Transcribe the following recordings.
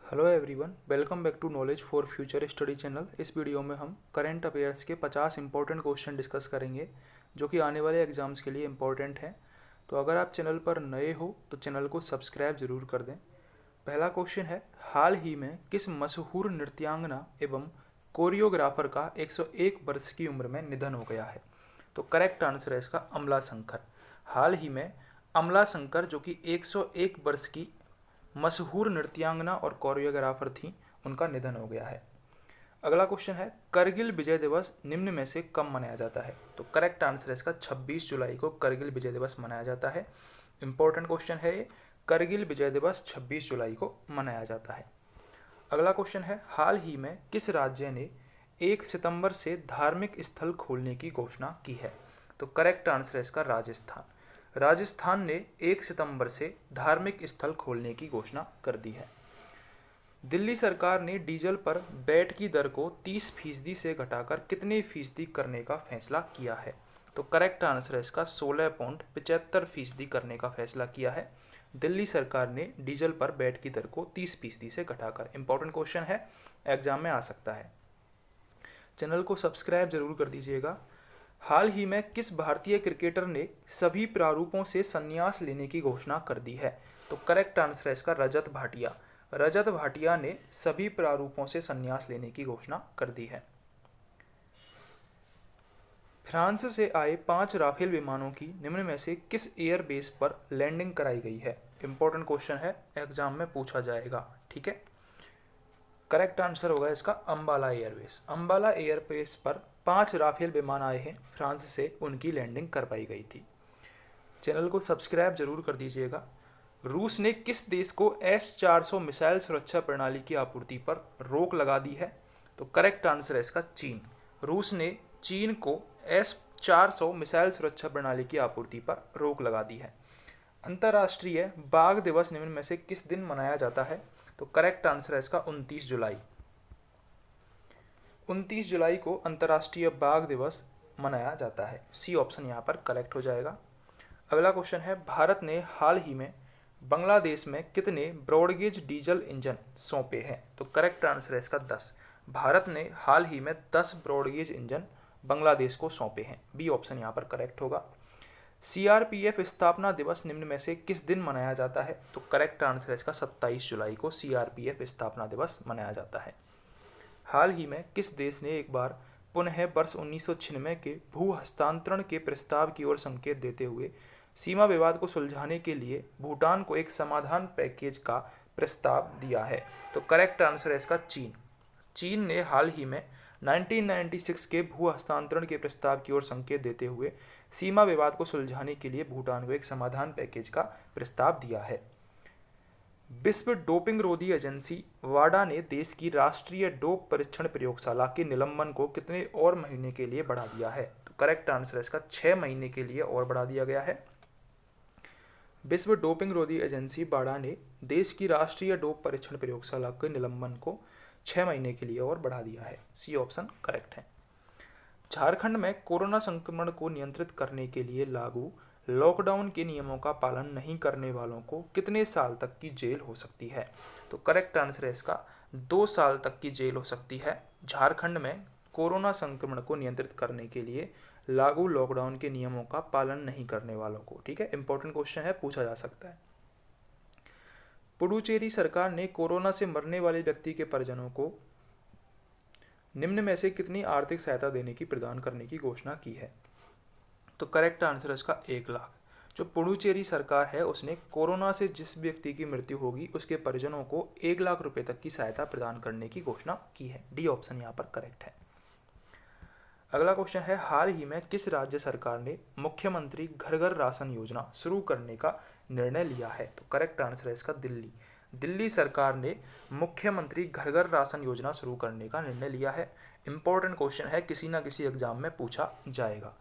Hello everyone, welcome back to knowledge for future study channel. इस video में हम current affairs के 50 important question discuss करेंगे जो कि आने वाले एग्जाम्स के लिए इम्पोर्टेंट हैं। तो अगर आप चैनल पर नए हो तो चैनल को सब्सक्राइब जरूर कर दें। पहला क्वेश्चन है, हाल ही में किस मशहूर नृत्यांगना एवं कोरियोग्राफर का 101 वर्ष की उम्र में निधन हो गया है? तो करेक्ट आंसर है इसका अमला शंकर। हाल ही में अमला शंकर जो कि 101 वर्ष की मशहूर नृत्यांगना और कोरियोग्राफर थी, उनका निधन हो गया है। अगला क्वेश्चन है, करगिल विजय दिवस निम्न में से कब मनाया जाता है? तो करेक्ट आंसर है इसका 26 जुलाई को करगिल विजय दिवस मनाया जाता है। इंपॉर्टेंट क्वेश्चन है ये, करगिल विजय दिवस 26 जुलाई को मनाया जाता है। अगला क्वेश्चन है, हाल ही में किस राज्य ने 1 सितंबर से धार्मिक स्थल खोलने की घोषणा की है? तो करेक्ट आंसर है इसका राजस्थान। राजस्थान ने 1 सितंबर से धार्मिक स्थल खोलने की घोषणा कर दी है। दिल्ली सरकार ने डीजल पर वैट की दर को 30% से घटाकर कितने फीसदी करने का फैसला किया है? तो करेक्ट आंसर है इसका 16.75% करने का फैसला किया है दिल्ली सरकार ने डीजल पर वैट की दर को 30% से घटाकर। इंपॉर्टेंट क्वेश्चन है, एग्जाम में आ सकता है। चैनल को सब्सक्राइब जरूर कर दीजिएगा। हाल ही में किस भारतीय क्रिकेटर ने सभी प्रारूपों से संन्यास लेने की घोषणा कर दी है? तो करेक्ट आंसर है इसका रजत भाटिया। रजत भाटिया ने सभी प्रारूपों से संन्यास लेने की घोषणा कर दी है। फ्रांस से आए 5 राफेल विमानों की निम्न में से किस एयरबेस पर लैंडिंग कराई गई है? इंपॉर्टेंट क्वेश्चन है, एग्जाम में पूछा जाएगा। ठीक है, करेक्ट आंसर होगा इसका अंबाला एयरबेस। अंबाला एयरबेस पर 5 राफेल विमान आए हैं फ्रांस से, उनकी लैंडिंग करवाई गई थी। चैनल को सब्सक्राइब जरूर कर दीजिएगा। रूस ने किस देश को S-400 मिसाइल सुरक्षा प्रणाली की आपूर्ति पर रोक लगा दी है? तो करेक्ट आंसर है इसका चीन। रूस ने चीन को S-400 मिसाइल सुरक्षा प्रणाली की आपूर्ति पर रोक लगा दी है। अंतर्राष्ट्रीय बाघ दिवस निम्न में से किस दिन मनाया जाता है? तो करेक्ट आंसर है इसका 29 जुलाई। 29 जुलाई को अंतर्राष्ट्रीय बाघ दिवस मनाया जाता है। सी ऑप्शन यहाँ पर करेक्ट हो जाएगा। अगला क्वेश्चन है, भारत ने हाल ही में बांग्लादेश में कितने ब्रॉडगेज डीजल इंजन सौंपे हैं? तो करेक्ट आंसर है इसका 10। भारत ने हाल ही में 10 ब्रॉडगेज इंजन बांग्लादेश को सौंपे हैं। बी ऑप्शन यहाँ पर करेक्ट होगा। सीआरपीएफ स्थापना दिवस निम्न में से किस दिन मनाया जाता है? तो करेक्ट आंसर है इसका 27 जुलाई को सीआरपीएफ स्थापना दिवस मनाया जाता है। हाल ही में किस देश ने एक बार पुनः वर्ष 1996 के भू हस्तांतरण के प्रस्ताव की ओर संकेत देते हुए सीमा विवाद को सुलझाने के लिए भूटान को एक समाधान पैकेज का प्रस्ताव दिया है? तो करेक्ट आंसर है इसका चीन। चीन ने हाल ही में 1996 के भू हस्तांतरण के प्रस्ताव की ओर संकेत देते हुए सीमा विवाद को सुलझाने के लिए भूटान को एक समाधान पैकेज का प्रस्ताव दिया है। विश्व डोपिंग रोधी एजेंसी वाडा ने देश की राष्ट्रीय डोप परीक्षण प्रयोगशाला के निलंबन को कितने और महीने के लिए बढ़ा दिया है? तो करेक्ट आंसर है इसका 6 महीने के लिए और बढ़ा दिया गया है। विश्व डोपिंग रोधी एजेंसी वाडा ने देश की राष्ट्रीय डोप परीक्षण प्रयोगशाला के निलंबन को 6 महीने के लिए और बढ़ा दिया है। सी ऑप्शन करेक्ट है। झारखंड में कोरोना संक्रमण को नियंत्रित करने के लिए लागू लॉकडाउन के नियमों का पालन नहीं करने वालों को कितने साल तक की जेल हो सकती है? तो करेक्ट आंसर है इसका 2 साल तक की जेल हो सकती है झारखंड में कोरोना संक्रमण को नियंत्रित करने के लिए लागू लॉकडाउन के नियमों का पालन नहीं करने वालों को। ठीक है, इंपॉर्टेंट क्वेश्चन है, पूछा जा सकता है। पुडुचेरी सरकार ने कोरोना से मरने वाले व्यक्ति के परिजनों को निम्न में से कितनी आर्थिक सहायता देने की प्रदान करने की घोषणा की है? तो करेक्ट आंसर है इसका 1 लाख। जो पुडुचेरी सरकार है उसने कोरोना से जिस व्यक्ति की मृत्यु होगी उसके परिजनों को 1 लाख रुपए तक की सहायता प्रदान करने की घोषणा की है। डी ऑप्शन यहाँ पर करेक्ट है। अगला क्वेश्चन है, हाल ही में किस राज्य सरकार ने मुख्यमंत्री घर घर राशन योजना शुरू करने का निर्णय लिया है? तो करेक्ट आंसर है इसका दिल्ली। दिल्ली सरकार ने मुख्यमंत्री घर घर राशन योजना शुरू करने का निर्णय लिया है। इंपॉर्टेंट क्वेश्चन है, किसी ना किसी एग्जाम में पूछा जाएगा।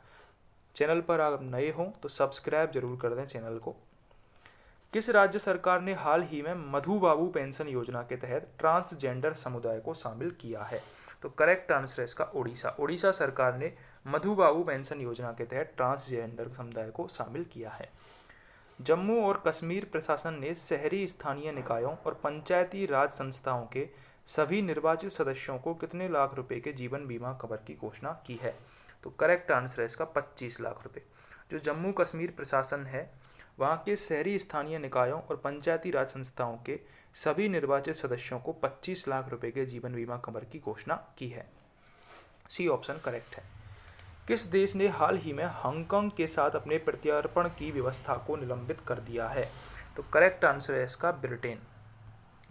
चैनल पर आप नए हों तो सब्सक्राइब जरूर कर दें चैनल को। किस राज्य सरकार ने हाल ही में मधु बाबू पेंशन योजना के तहत ट्रांसजेंडर समुदाय को शामिल किया है? तो करेक्ट आंसर है इसका ओडिशा। ओडिशा सरकार ने मधु बाबू पेंशन योजना के तहत ट्रांसजेंडर समुदाय को शामिल किया है। जम्मू और कश्मीर प्रशासन ने शहरी स्थानीय निकायों और पंचायती राज संस्थाओं के सभी निर्वाचित सदस्यों को कितने लाख रुपए के जीवन बीमा कवर की घोषणा की है? तो करेक्ट आंसर है इसका 25 लाख रुपए। जो जम्मू कश्मीर प्रशासन है वहाँ के शहरी स्थानीय निकायों और पंचायती राज संस्थाओं के सभी निर्वाचित सदस्यों को 25 लाख रुपए के जीवन बीमा कवर की घोषणा की है। सी ऑप्शन करेक्ट है। किस देश ने हाल ही में हांगकांग के साथ अपने प्रत्यर्पण की व्यवस्था को निलंबित कर दिया है? तो करेक्ट आंसर है इसका ब्रिटेन।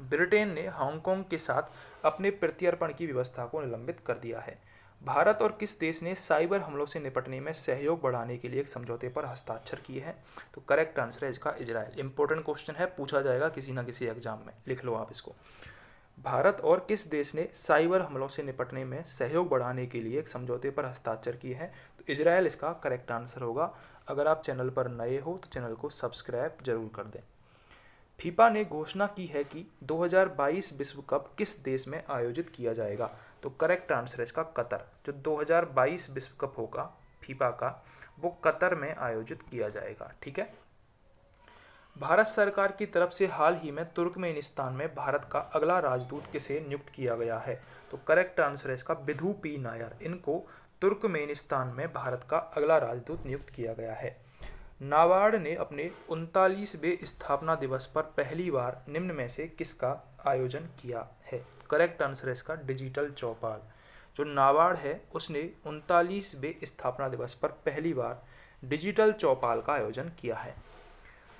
ब्रिटेन ने हांगकांग के साथ अपने प्रत्यर्पण की व्यवस्था को निलंबित कर दिया है। भारत और किस देश ने साइबर हमलों से निपटने में सहयोग बढ़ाने के लिए एक समझौते पर हस्ताक्षर किए हैं? तो करेक्ट आंसर है इसका इजराइल। इंपॉर्टेंट क्वेश्चन है, पूछा जाएगा किसी ना किसी एग्जाम में, लिख लो आप इसको। भारत और किस देश ने साइबर हमलों से निपटने में सहयोग बढ़ाने के लिए एक समझौते पर हस्ताक्षर किए हैं? तो इजराइल इसका करेक्ट आंसर होगा। अगर आप चैनल पर नए हो तो चैनल को सब्सक्राइब जरूर कर दें। फीफा ने घोषणा की है कि 2022 विश्व कप किस देश में आयोजित किया जाएगा? तो करेक्ट आंसर है इसका कतर। जो 2022 विश्व कप होगा फीफा का, वो कतर में आयोजित किया जाएगा। ठीक है। भारत सरकार की तरफ से हाल ही में तुर्कमेनिस्तान में भारत का अगला राजदूत किसे नियुक्त किया गया है? तो करेक्ट आंसर है इसका विधु पी नायर। इनको तुर्कमेनिस्तान में भारत का अगला राजदूत नियुक्त किया गया है। नाबार्ड ने अपने 39वें स्थापना दिवस पर पहली बार निम्न में से किसका आयोजन किया है? करेक्ट आंसर है इसका डिजिटल चौपाल। जो नाबार्ड है उसने 39वें स्थापना दिवस पर पहली बार डिजिटल चौपाल का आयोजन किया है।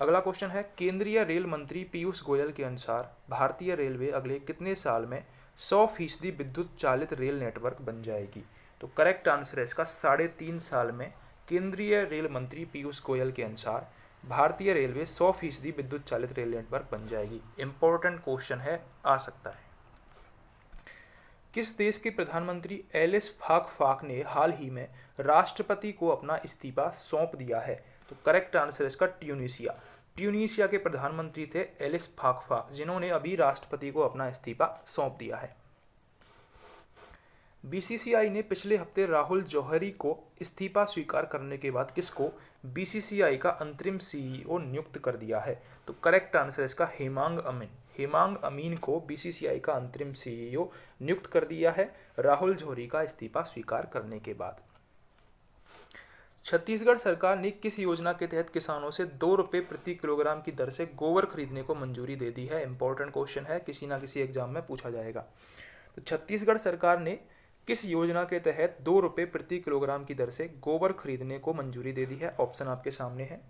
अगला क्वेश्चन है, केंद्रीय रेल मंत्री पीयूष गोयल के अनुसार भारतीय रेलवे अगले कितने साल में 100% विद्युत चालित रेल नेटवर्क बन जाएगी? तो करेक्ट आंसर है इसका 3.5 साल में केंद्रीय रेल मंत्री पीयूष गोयल के अनुसार भारतीय रेलवे 100% विद्युत चालित रेल नेटवर्क बन जाएगी। इंपॉर्टेंट क्वेश्चन है, आ सकता है। किस देश के प्रधानमंत्री एलिस फाक ने हाल ही में राष्ट्रपति को अपना इस्तीफा सौंप दिया है? तो करेक्ट आंसर है इसका ट्यूनीशिया। ट्यूनीशिया के प्रधानमंत्री थे एलिस फाक, जिन्होंने अभी राष्ट्रपति को अपना इस्तीफा सौंप दिया है। बीसीसीआई ने पिछले हफ्ते राहुल जौहरी को इस्तीफा स्वीकार करने के बाद किसको बीसीसीआई का अंतरिम सीईओ नियुक्त कर दिया है? तो करेक्ट आंसर है इसका हेमांग अमीन। हेमांग अमीन को बीसीसीआई का अंतरिम सीईओ नियुक्त कर दिया है राहुल जौहरी का इस्तीफा स्वीकार करने के बाद। छत्तीसगढ़ सरकार ने किस योजना के तहत किसानों से 2 रुपये प्रति किलोग्राम की दर से गोबर खरीदने को मंजूरी दे दी है? इंपॉर्टेंट क्वेश्चन है, किसी ना किसी एग्जाम में पूछा जाएगा। तो छत्तीसगढ़ सरकार ने किस योजना के तहत 2 रुपये प्रति किलोग्राम की दर से गोबर खरीदने को मंजूरी दे दी है? ऑप्शन आपके सामने है।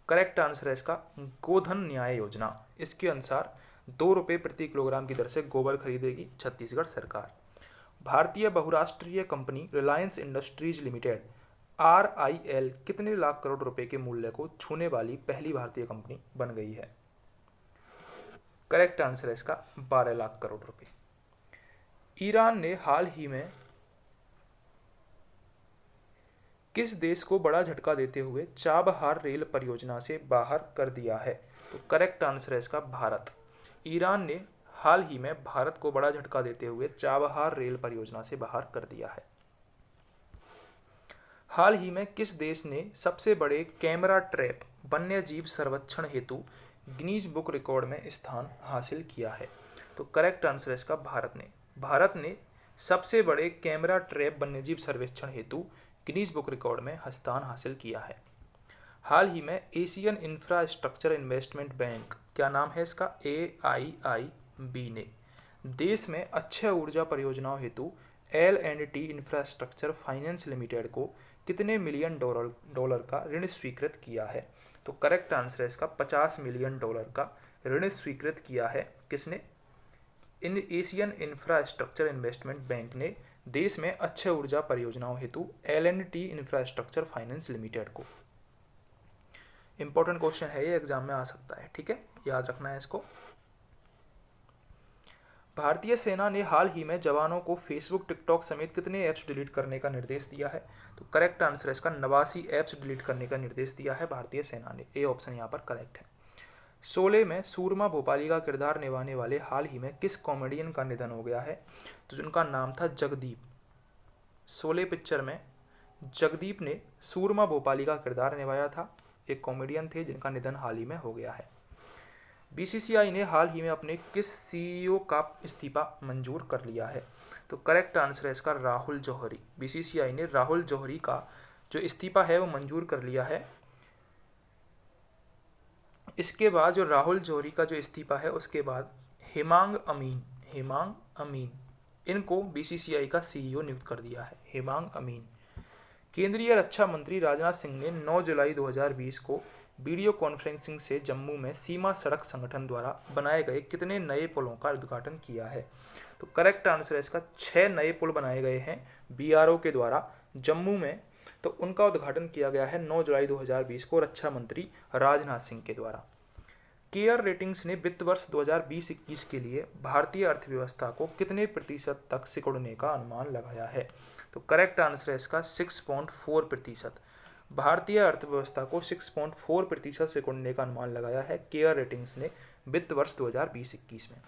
करेक्ट आंसर है इसका गोधन न्याय योजना। इसके अनुसार 2 रुपये प्रति किलोग्राम की दर से गोबर खरीदेगी छत्तीसगढ़ सरकार। भारतीय बहुराष्ट्रीय company Reliance industries limited RIL कितने लाख करोड़ रुपए के मूल्य को छूने वाली पहली भारतीय कंपनी बन गई है? करेक्ट आंसर है इसका 12 लाख करोड़ रुपए। ईरान ने हाल ही में किस देश को बड़ा झटका देते हुए चाबहार रेल परियोजना से बाहर कर दिया है? तो करेक्ट आंसर है इसका भारत। ईरान ने हाल ही में भारत को बड़ा झटका देते हुए चाबहार रेल परियोजना से बाहर कर दिया है। हाल ही में किस देश ने सबसे बड़े कैमरा ट्रैप वन्यजीव सर्वेक्षण हेतु गिनीज बुक रिकॉर्ड में स्थान हासिल किया है? तो करेक्ट आंसर है इसका भारत ने सबसे बड़े कैमरा ट्रैप वन्यजीव सर्वेक्षण हेतु गिनीज बुक रिकॉर्ड में स्थान हासिल किया है। हाल ही में एशियन इंफ्रास्ट्रक्चर इन्वेस्टमेंट बैंक, क्या नाम है इसका, AIIB ने देश में अक्षय ऊर्जा परियोजनाओं हेतु L&T इंफ्रास्ट्रक्चर फाइनेंस लिमिटेड को कितने मिलियन डॉलर का ऋण स्वीकृत किया है? तो करेक्ट आंसर है इसका 50 मिलियन डॉलर का ऋण स्वीकृत किया है। किसने? इन एशियन इंफ्रास्ट्रक्चर इन्वेस्टमेंट बैंक ने देश में अक्षय ऊर्जा परियोजनाओं हेतु L&T इंफ्रास्ट्रक्चर फाइनेंस लिमिटेड को। इंपॉर्टेंट क्वेश्चन है, ये एग्जाम में आ सकता है। ठीक है, याद रखना है इसको। भारतीय सेना ने हाल ही में जवानों को फेसबुक, टिकटॉक समेत कितने ऐप्स डिलीट करने का निर्देश दिया है? तो करेक्ट आंसर है इसका 89 ऐप्स डिलीट करने का निर्देश दिया है भारतीय सेना ने। ए ऑप्शन यहाँ पर करेक्ट है। शोले में सूरमा भोपाली का किरदार निभाने वाले हाल ही में किस कॉमेडियन का निधन हो गया है? तो जिनका नाम था जगदीप। शोले पिक्चर में जगदीप ने सूरमा भोपाली का किरदार निभाया था। एक कॉमेडियन थे जिनका निधन हाल ही में हो गया है। बीसीसीआई ने हाल ही में अपने किस सीईओ का इस्तीफा मंजूर कर लिया है? तो करेक्ट आंसर है इसका राहुल जौहरी। बीसीसीआई ने राहुल जौहरी का जो इस्तीफा है वो मंजूर कर लिया है। इसके बाद जो राहुल जौहरी का जो इस्तीफा है उसके बाद हेमांग अमीन इनको बीसीसीआई का सीईओ नियुक्त कर दिया है। हेमांग अमीन। केंद्रीय रक्षा मंत्री राजनाथ सिंह ने 9 जुलाई 2020 को वीडियो कॉन्फ्रेंसिंग से जम्मू में सीमा सड़क संगठन द्वारा बनाए गए कितने नए पुलों का उद्घाटन किया है? तो करेक्ट आंसर है इसका 6 नए पुल बनाए गए हैं बीआरओ के द्वारा जम्मू में। तो उनका उद्घाटन किया गया है 9 जुलाई 2020 को रक्षा मंत्री राजनाथ सिंह के द्वारा। केयर रेटिंग्स ने वित्त वर्ष 2020-21 के लिए भारतीय अर्थव्यवस्था को कितने प्रतिशत तक सिकुड़ने का अनुमान लगाया है? तो करेक्ट आंसर है इसका 6.4%। भारतीय अर्थव्यवस्था को 6.4% सिकुड़ने का अनुमान लगाया है केयर रेटिंग्स ने वित्त वर्ष 2020-21 में।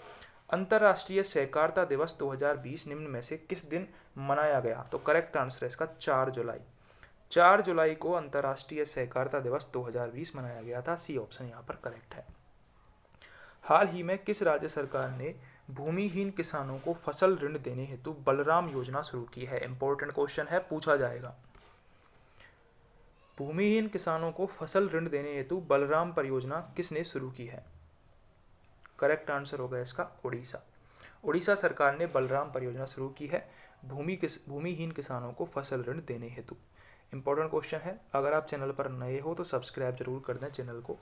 अंतर्राष्ट्रीय सहकारिता दिवस 2020 निम्न में से किस दिन मनाया गया? तो करेक्ट आंसर है इसका 4 जुलाई। 4 जुलाई को अंतर्राष्ट्रीय सहकारिता दिवस 2020 मनाया गया था। सी ऑप्शन यहाँ पर करेक्ट है। हाल ही में किस राज्य सरकार ने भूमिहीन किसानों को फसल ऋण देने हेतु बलराम योजना शुरू की है? इंपॉर्टेंट क्वेश्चन है, पूछा जाएगा। भूमिहीन किसानों को फसल ऋण देने हेतु बलराम परियोजना किसने शुरू की है? करेक्ट आंसर होगा इसका उड़ीसा। उड़ीसा सरकार ने बलराम परियोजना शुरू की है भूमिहीन किसानों को फसल ऋण देने हेतु। इंपॉर्टेंट क्वेश्चन है, अगर आप चैनल पर नए हो तो सब्सक्राइब जरूर कर दें चैनल को।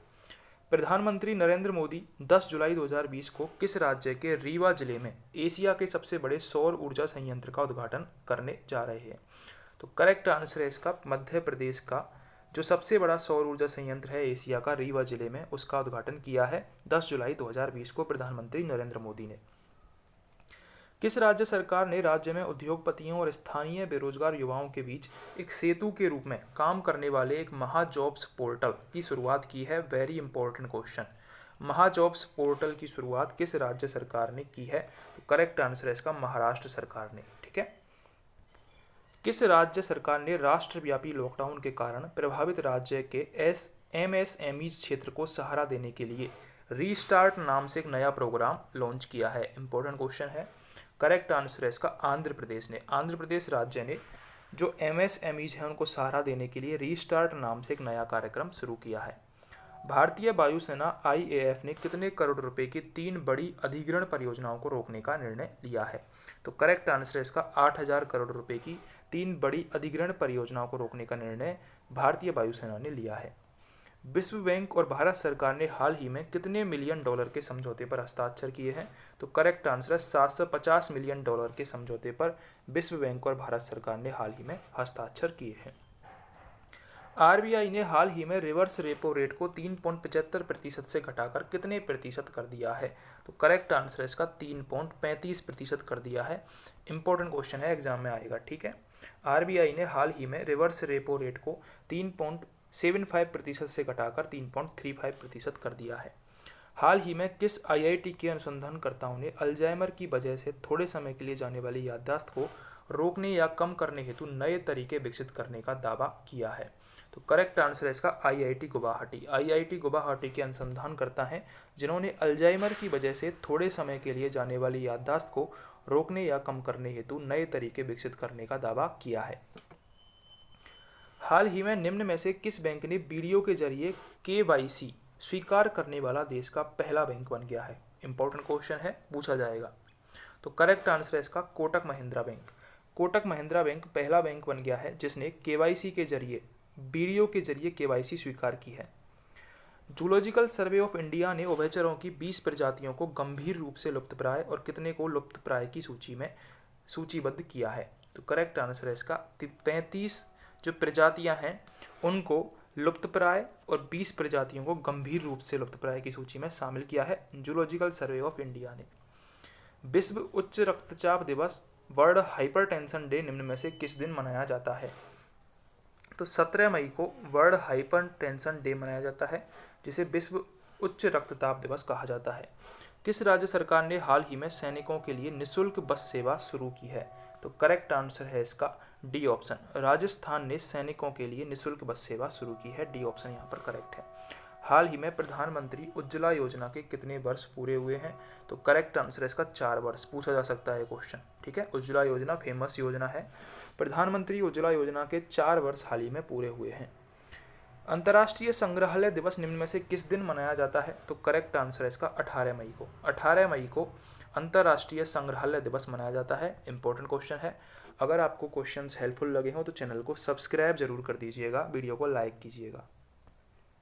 प्रधानमंत्री नरेंद्र मोदी 10 जुलाई 2020 को किस राज्य के रीवा जिले में एशिया के सबसे बड़े सौर ऊर्जा संयंत्र का उद्घाटन करने जा रहे हैं? तो करेक्ट आंसर है इसका मध्य प्रदेश का जो सबसे बड़ा सौर ऊर्जा संयंत्र है एशिया का रीवा जिले में, उसका उद्घाटन किया है 10 जुलाई 2020 को प्रधानमंत्री नरेंद्र मोदी ने। किस राज्य सरकार ने राज्य में उद्योगपतियों और स्थानीय बेरोजगार युवाओं के बीच एक सेतु के रूप में काम करने वाले एक महाजॉब्स पोर्टल की शुरुआत की है? Very important question. MahaJobs portal की शुरुआत किस राज्य सरकार ने की है? तो करेक्ट आंसर है इसका महाराष्ट्र सरकार ने। ठीक है। किस राज्य सरकार ने राष्ट्रव्यापी लॉकडाउन के कारण प्रभावित राज्य के एमएसएमई क्षेत्र को सहारा देने के लिए रीस्टार्ट नाम से एक नया प्रोग्राम लॉन्च किया है? इंपॉर्टेंट क्वेश्चन है। करेक्ट आंसर है इसका आंध्र प्रदेश ने। आंध्र प्रदेश राज्य ने जो एमएसएमईज हैं उनको सहारा देने के लिए रीस्टार्ट नाम से एक नया कार्यक्रम शुरू किया है। भारतीय वायुसेना आईएएफ ने कितने करोड़ रुपए की 3 बड़ी अधिग्रहण परियोजनाओं को रोकने का निर्णय लिया है? तो करेक्ट आंसर है इसका 8,000 करोड़ रुपए की 3 बड़ी अधिग्रहण परियोजनाओं को रोकने का निर्णय भारतीय वायुसेना ने लिया है। विश्व बैंक और भारत सरकार ने हाल ही में कितने मिलियन डॉलर के समझौते पर हस्ताक्षर किए हैं? तो करेक्ट आंसर है 750 मिलियन डॉलर के समझौते पर विश्व बैंक और भारत सरकार ने हाल ही में हस्ताक्षर किए हैं। आरबीआई ने हाल ही में रिवर्स रेपो रेट को 3.75% से घटाकर कितने प्रतिशत कर दिया है? तो करेक्ट आंसर है इसका 3.35% कर दिया है। इंपॉर्टेंट क्वेश्चन है, एग्जाम में आएगा। ठीक है। आरबीआई ने हाल ही में रिवर्स रेपो रेट को 3.75% से घटाकर 3.35% कर दिया है। हाल ही में किस आईआईटी के अनुसंधानकर्ताओं ने अल्जाइमर की वजह से थोड़े समय के लिए जाने वाली याददाश्त को रोकने या कम करने हेतु नए तरीके विकसित करने का दावा किया है? तो करेक्ट आंसर है इसका आईआईटी गुवाहाटी। आईआईटी गुवाहाटी के अनुसंधानकर्ता हैं जिन्होंने अल्जाइमर की वजह से थोड़े समय के लिए जाने वाली याददाश्त को रोकने या कम करने हेतु नए तरीके विकसित करने का दावा किया है। हाल ही में निम्न में से किस बैंक ने वीडियो के जरिए केवाईसी स्वीकार करने वाला देश का पहला बैंक बन गया है? इंपॉर्टेंट क्वेश्चन है, पूछा जाएगा। तो करेक्ट आंसर है इसका कोटक महिंद्रा बैंक। कोटक महिंद्रा बैंक पहला बैंक बन गया है जिसने केवाईसी के जरिए वीडियो के जरिए केवाईसी स्वीकार की है। जूलॉजिकल सर्वे ऑफ इंडिया ने उभयचरों की 20 प्रजातियों को गंभीर रूप से लुप्तप्राय और कितने को लुप्तप्राय की सूची में सूचीबद्ध किया है? तो करेक्ट आंसर है इसका 33 जो प्रजातियां हैं उनको लुप्तप्राय और 20 प्रजातियों को गंभीर रूप से लुप्तप्राय की सूची में शामिल किया है जूलॉजिकल सर्वे ऑफ इंडिया ने। विश्व उच्च रक्तचाप दिवस वर्ल्ड हाइपरटेंशन डे निम्न में से किस दिन मनाया जाता है? तो 17 मई को वर्ल्ड हाइपरटेंशन डे मनाया जाता है जिसे विश्व उच्च रक्तचाप दिवस कहा जाता है। किस राज्य सरकार ने हाल ही में सैनिकों के लिए निःशुल्क बस सेवा शुरू की है? तो करेक्ट आंसर है इसका डी ऑप्शन। राजस्थान ने सैनिकों के लिए निःशुल्क बस सेवा शुरू की है, डी ऑप्शन यहाँ पर करेक्ट है। हाल ही में प्रधानमंत्री उज्ज्वला योजना के कितने वर्ष पूरे हुए हैं? तो करेक्ट आंसर है इसका 4 वर्ष। पूछा जा सकता है क्वेश्चन, ठीक है। उज्ज्वला योजना फेमस योजना है। प्रधानमंत्री उज्ज्वला योजना के 4 वर्ष हाल ही में पूरे हुए हैं। अंतर्राष्ट्रीय संग्रहालय दिवस निम्न में से किस दिन मनाया जाता है? तो करेक्ट आंसर है इसका 18 मई को। 18 मई को अंतर्राष्ट्रीय संग्रहालय दिवस मनाया जाता है। इंपॉर्टेंट क्वेश्चन है। अगर आपको क्वेश्चंस हेल्पफुल लगे हों तो चैनल को सब्सक्राइब जरूर कर दीजिएगा, वीडियो को लाइक कीजिएगा।